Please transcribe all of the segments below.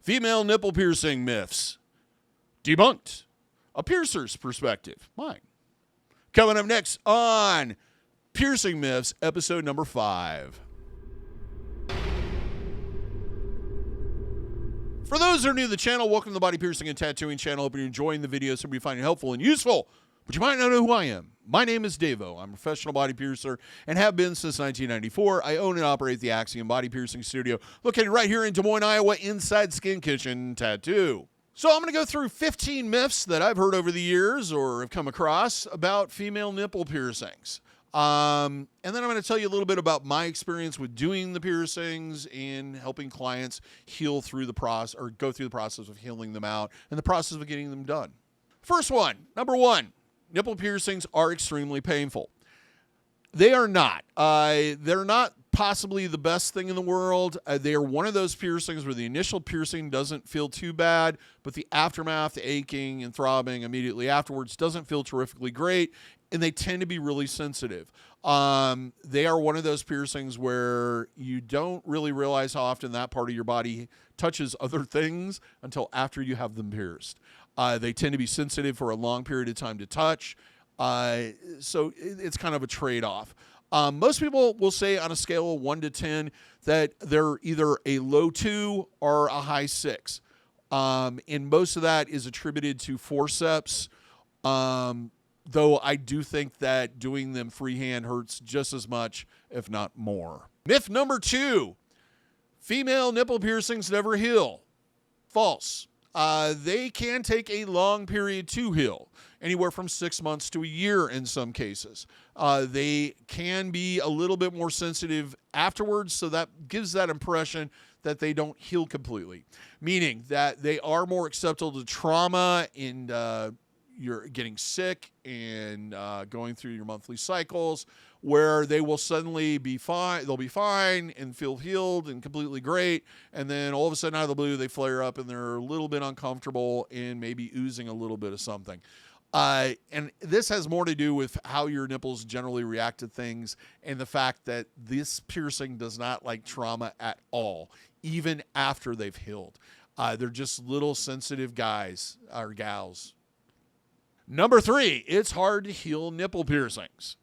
Female nipple piercing myths debunked. A piercer's perspective. Mine. Coming up next on Piercing Myths, episode number 5. For those that are new to the channel, welcome to the Body Piercing and Tattooing channel. Hope you're enjoying the videos. Hope you find it helpful and useful. But you might not know who I am. My name is DaVo. I'm a professional body piercer and have been since 1994. I own and operate the Axiom Body Piercing studio located right here in Des Moines, Iowa, inside Skin Kitchen Tattoo. So I'm going to go through 15 myths that I've heard over the years or have come across about female nipple piercings. And then I'm going to tell you a little bit about my experience with doing the piercings and helping clients heal through the process or go through the process of healing them out and the process of getting them done. First one, number 1. Nipple piercings are extremely painful. They are not. They're not possibly the best thing in the world. They are one of those piercings where the initial piercing doesn't feel too bad, but the aftermath, the aching and throbbing immediately afterwards doesn't feel terrifically great, and they tend to be really sensitive. They are one of those piercings where you don't really realize how often that part of your body touches other things until after you have them pierced. They tend to be sensitive for a long period of time to touch. So it's kind of a trade-off. Most people will say on a scale of 1 to 10 that they're either a low 2 or a high 6. And most of that is attributed to forceps. Though I do think that doing them freehand hurts just as much, if not more. Myth number 2, female nipple piercings never heal. False. They can take a long period to heal, anywhere from 6 months to a year in some cases. They can be a little bit more sensitive afterwards, so that gives that impression that they don't heal completely, meaning that they are more acceptable to trauma and you're getting sick and going through your monthly cycles, where they will suddenly be fine. They'll be fine and feel healed and completely great. And then all of a sudden out of the blue, they flare up and they're a little bit uncomfortable and maybe oozing a little bit of something. And this has more to do with how your nipples generally react to things and the fact that this piercing does not like trauma at all, even after they've healed. They're just little sensitive guys or gals. Number 3, it's hard to heal nipple piercings.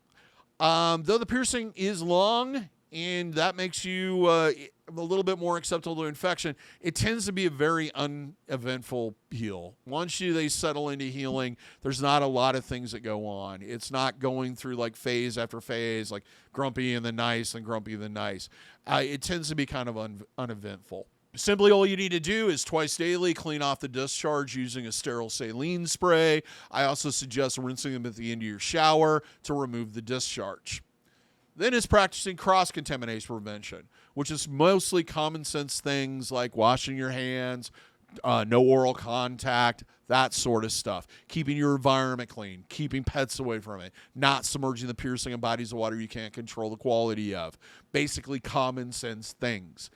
Though the piercing is long and that makes you a little bit more acceptable to infection, it tends to be a very uneventful heal. Once they settle into healing, there's not a lot of things that go on. It's not going through like phase after phase, like grumpy and then nice and grumpy and then nice. It tends to be kind of uneventful. Simply all you need to do is twice daily clean off the discharge using a sterile saline spray. I also suggest rinsing them at the end of your shower to remove the discharge. Then is practicing cross-contamination prevention, which is mostly common sense things like washing your hands, no oral contact, that sort of stuff. Keeping your environment clean, keeping pets away from it, not submerging the piercing in bodies of water you can't control the quality of. Basically common sense things.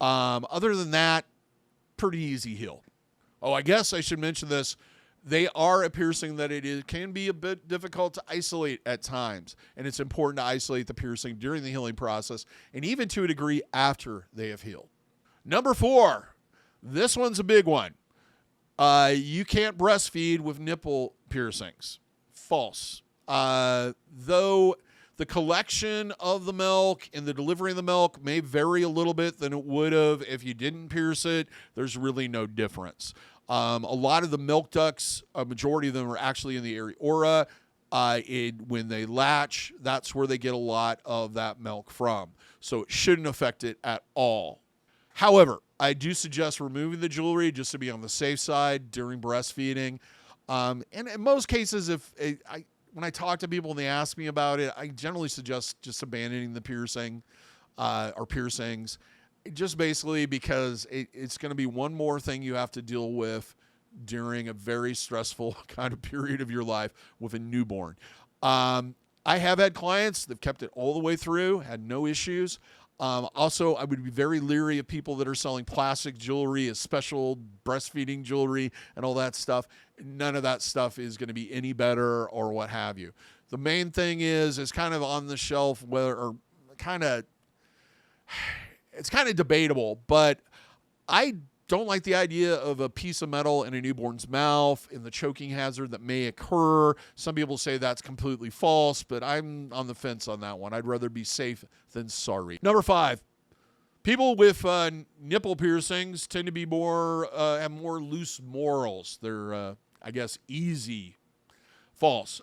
Other than that, pretty easy heal. Oh, I guess I should mention this. They are a piercing that can be a bit difficult to isolate at times, and it's important to isolate the piercing during the healing process and even to a degree after they have healed. Number 4, this one's a big one. You can't breastfeed with nipple piercings. False. Though the collection of the milk and the delivery of the milk may vary a little bit than it would have if you didn't pierce it. There's really no difference. A lot of the milk ducts, a majority of them are actually in the areola. When they latch, that's where they get a lot of that milk from. So it shouldn't affect it at all. However, I do suggest removing the jewelry just to be on the safe side during breastfeeding. And in most cases, when I talk to people and they ask me about it, I generally suggest just abandoning the piercing or piercings, just basically because it's going to be one more thing you have to deal with during a very stressful kind of period of your life with a newborn. I have had clients that kept it all the way through, had no issues. Also, I would be very leery of people that are selling plastic jewelry as special breastfeeding jewelry and all that stuff. None of that stuff is going to be any better or what have you. The main thing is kind of on the shelf, it's kind of debatable, but I don't like the idea of a piece of metal in a newborn's mouth and the choking hazard that may occur. Some people say that's completely false, but I'm on the fence on that one. I'd rather be safe than sorry. Number 5, people with nipple piercings tend to be have more loose morals. They're, I guess, easy. False.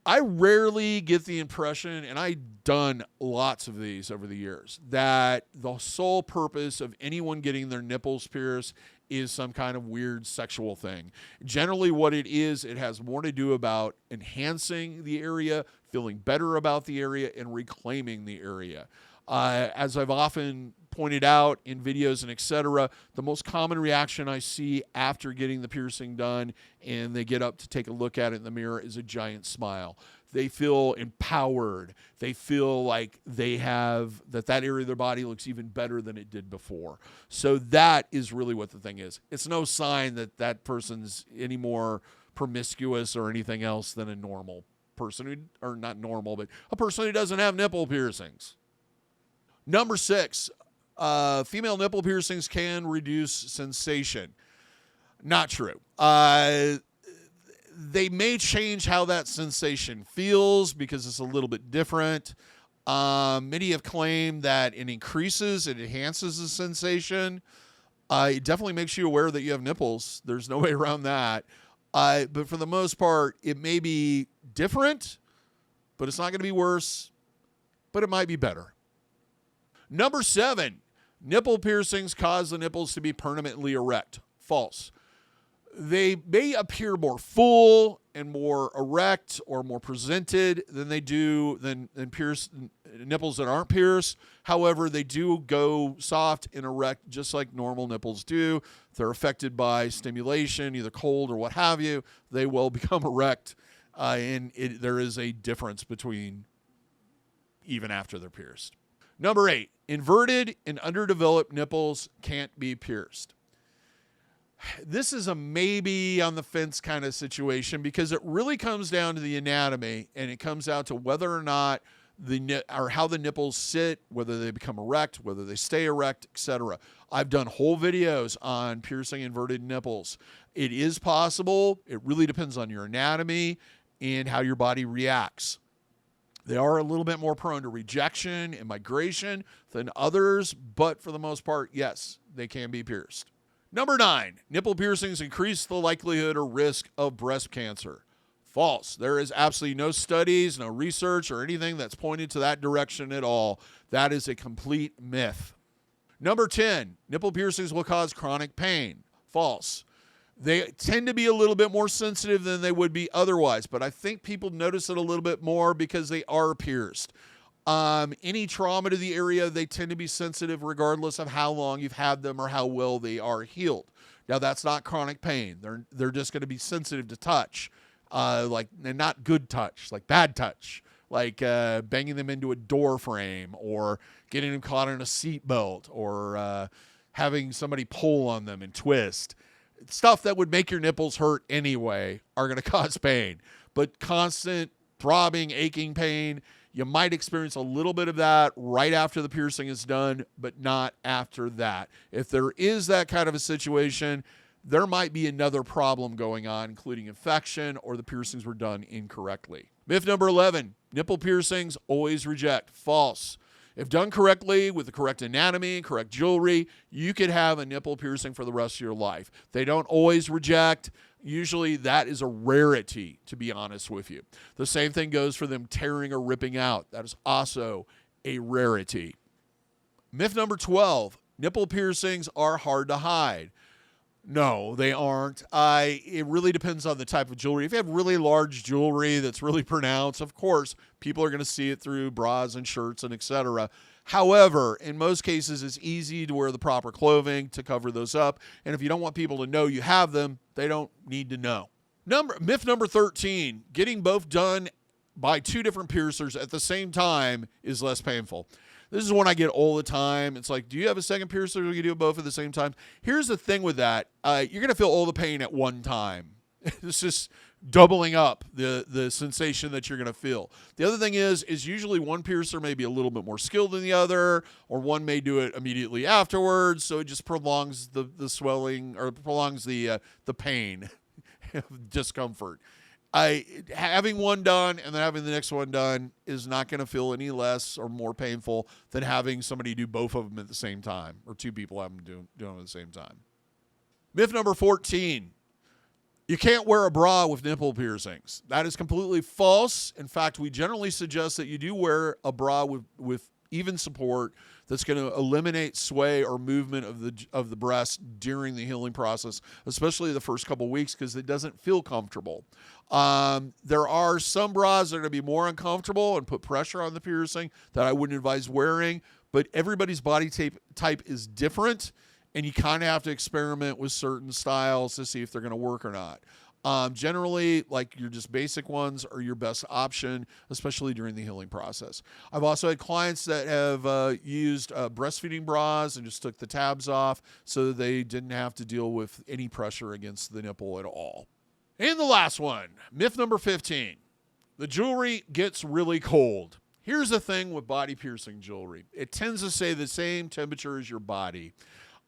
I rarely get the impression, and I've done lots of these over the years, that the sole purpose of anyone getting their nipples pierced is some kind of weird sexual thing. Generally what it is, it has more to do about enhancing the area, feeling better about the area, and reclaiming the area. As I've often pointed out in videos and etc., the most common reaction I see after getting the piercing done and they get up to take a look at it in the mirror is a giant smile. They feel empowered. They feel like they have that area of their body looks even better than it did before. So that is really what the thing is. It's no sign that that person's any more promiscuous or anything else than a normal person, or not normal, but a person who doesn't have nipple piercings. Number 6, female nipple piercings can reduce sensation. Not true. They may change how that sensation feels because it's a little bit different. Many have claimed that it enhances the sensation. It definitely makes you aware that you have nipples. There's no way around that. But for the most part, it may be different, but it's not going to be worse, but it might be better. Number 7, nipple piercings cause the nipples to be permanently erect. False. They may appear more full and more erect or more presented than they do than pierced nipples that aren't pierced. However, they do go soft and erect just like normal nipples do. If they're affected by stimulation, either cold or what have you, they will become erect. There is a difference between even after they're pierced. Number 8, inverted and underdeveloped nipples can't be pierced. This is a maybe on the fence kind of situation because it really comes down to the anatomy, and it comes down to whether or not how the nipples sit, whether they become erect, whether they stay erect, etc. I've done whole videos on piercing inverted nipples. It is possible. It really depends on your anatomy and how your body reacts. They are a little bit more prone to rejection and migration than others, but for the most part, yes, they can be pierced. Number 9, nipple piercings increase the likelihood or risk of breast cancer. False. There is absolutely no studies, no research, or anything that's pointed to that direction at all. That is a complete myth. Number 10, nipple piercings will cause chronic pain. False. They tend to be a little bit more sensitive than they would be otherwise, but I think people notice it a little bit more because they are pierced. Any trauma to the area, they tend to be sensitive regardless of how long you've had them or how well they are healed. Now, that's not chronic pain. They're just going to be sensitive to touch, and not good touch, like bad touch, like banging them into a door frame or getting them caught in a seatbelt or having somebody pull on them and twist. Stuff that would make your nipples hurt anyway are going to cause pain. But constant throbbing, aching pain, you might experience a little bit of that right after the piercing is done, but not after that. If there is that kind of a situation, there might be another problem going on, including infection or the piercings were done incorrectly. Myth number 11, nipple piercings always reject. False. If done correctly with the correct anatomy and correct jewelry, you could have a nipple piercing for the rest of your life. They don't always reject. Usually that is a rarity, to be honest with you. The same thing goes for them tearing or ripping out. That is also a rarity. Myth number 12, nipple piercings are hard to hide. No, they aren't. It really depends on the type of jewelry. If you have really large jewelry that's really pronounced, of course, people are going to see it through bras and shirts and etc. However, in most cases, it's easy to wear the proper clothing to cover those up. And if you don't want people to know you have them, they don't need to know. Myth number 13, getting both done by 2 different piercers at the same time is less painful. This is one I get all the time. It's like, do you have a second piercer? Or you do both at the same time? Here's the thing with that. You're going to feel all the pain at one time. It's just doubling up the sensation that you're going to feel. The other thing is usually one piercer may be a little bit more skilled than the other, or one may do it immediately afterwards, so it just prolongs the swelling, or prolongs the pain, discomfort. Having one done and then having the next one done is not going to feel any less or more painful than having somebody do both of them at the same time, or two people have them doing them at the same time. Myth number 14. You can't wear a bra with nipple piercings. That is completely false. In fact, we generally suggest that you do wear a bra with even support that's going to eliminate sway or movement of the breast during the healing process, especially the first couple weeks, because it doesn't feel comfortable. There are some bras that are going to be more uncomfortable and put pressure on the piercing that I wouldn't advise wearing, but everybody's body type is different, and you kind of have to experiment with certain styles to see if they're going to work or not. Generally, like your just basic ones are your best option, especially during the healing process. I've also had clients that have used breastfeeding bras and just took the tabs off so that they didn't have to deal with any pressure against the nipple at all. And the last one, myth number 15. The jewelry gets really cold. Here's the thing with body piercing jewelry. It tends to stay the same temperature as your body.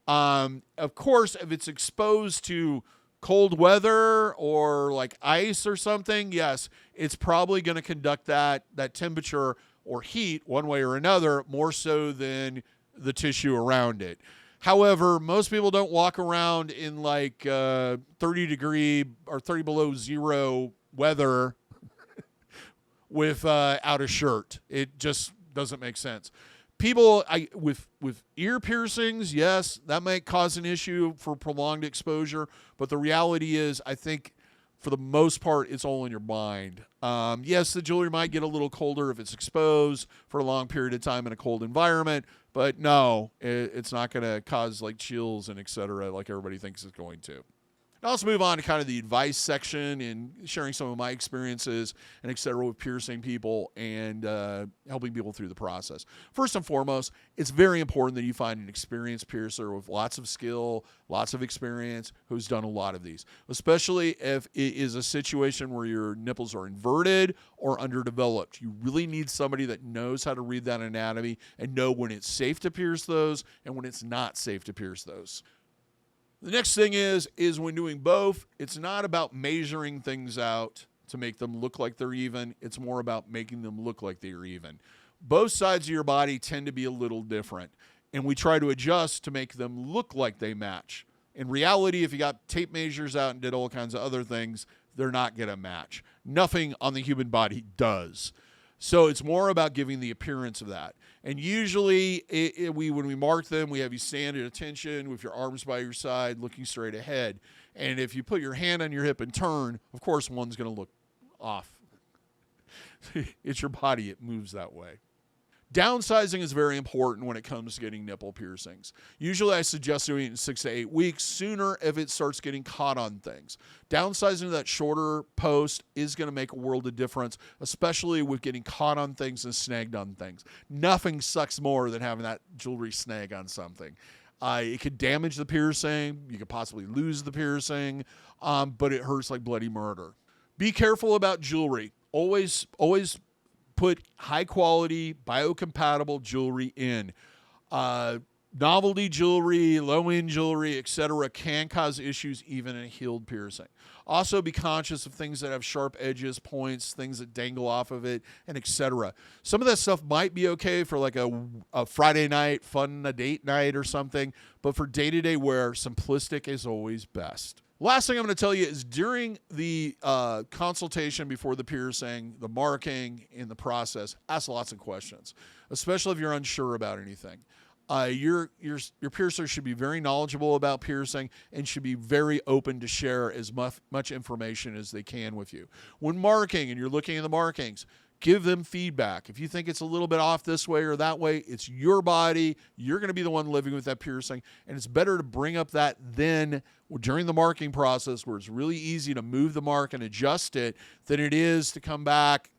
Of course, if it's exposed to cold weather or like ice or something, yes, it's probably going to conduct that temperature or heat one way or another more so than the tissue around it. However, most people don't walk around in like 30 degree or 30 below zero weather without a shirt. It just doesn't make sense. People with ear piercings, yes, that might cause an issue for prolonged exposure, but the reality is, I think for the most part, it's all in your mind. Yes, the jewelry might get a little colder if it's exposed for a long period of time in a cold environment, but no, it's not going to cause like chills and et cetera like everybody thinks it's going to. Now let's move on to kind of the advice section and sharing some of my experiences and et cetera with piercing people and helping people through the process. First and foremost, it's very important that you find an experienced piercer with lots of skill, lots of experience, who's done a lot of these, especially if it is a situation where your nipples are inverted or underdeveloped. You really need somebody that knows how to read that anatomy and know when it's safe to pierce those and when it's not safe to pierce those. The next thing is when doing both, it's not about measuring things out to make them look like they're even. It's more about making them look like they're even. Both sides of your body tend to be a little different, and we try to adjust to make them look like they match. In reality, if you got tape measures out and did all kinds of other things, they're not going to match. Nothing on the human body does. So it's more about giving the appearance of that. And usually when we mark them, we have you stand at attention with your arms by your side, looking straight ahead. And if you put your hand on your hip and turn, of course, one's going to look off. It's your body. It moves that way. Downsizing is very important when it comes to getting nipple piercings. Usually I suggest doing it in 6 to 8 weeks, sooner if it starts getting caught on things. Downsizing to that shorter post is going to make a world of difference, especially with getting caught on things and snagged on things. Nothing sucks more than having that jewelry snag on something. It could damage the piercing. You could possibly lose the piercing, but it hurts like bloody murder. Be careful about jewelry. Always put high-quality, biocompatible jewelry in. Novelty jewelry, low-end jewelry, etc. can cause issues even in a healed piercing. Also, be conscious of things that have sharp edges, points, things that dangle off of it, and etc. Some of that stuff might be okay for like a Friday night, a date night or something, but for day-to-day wear, simplistic is always best. Last thing I'm going to tell you is during the consultation before the piercing, the marking, in the process, ask lots of questions, especially if you're unsure about anything. Your piercer should be very knowledgeable about piercing and should be very open to share as much information as they can with you. When marking and you're looking at the markings, give them feedback. If you think it's a little bit off this way or that way, it's your body. You're going to be the one living with that piercing, and it's better to bring up that then during the marking process where it's really easy to move the mark and adjust it than it is to come back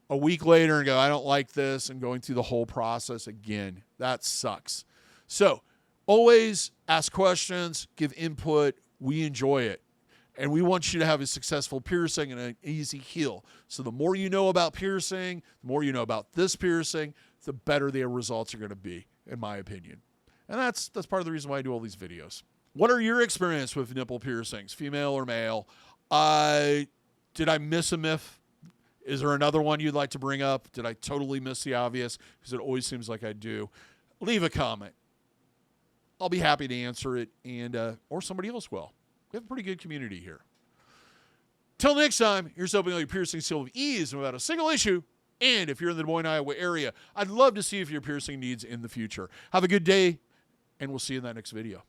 a week later and go, I don't like this, and going through the whole process again. That sucks. So always ask questions, give input. We enjoy it. And we want you to have a successful piercing and an easy heal. So the more you know about piercing, the more you know about this piercing, the better their results are going to be, in my opinion. And that's part of the reason why I do all these videos. What are your experience with nipple piercings, female or male? Did I miss a myth? Is there another one you'd like to bring up? Did I totally miss the obvious? Because it always seems like I do. Leave a comment. I'll be happy to answer it, and or somebody else will. We have a pretty good community here. Till next time, here's hoping all your piercings heal with ease and without a single issue. And if you're in the Des Moines, Iowa area, I'd love to see if your piercing needs in the future. Have a good day, and we'll see you in that next video.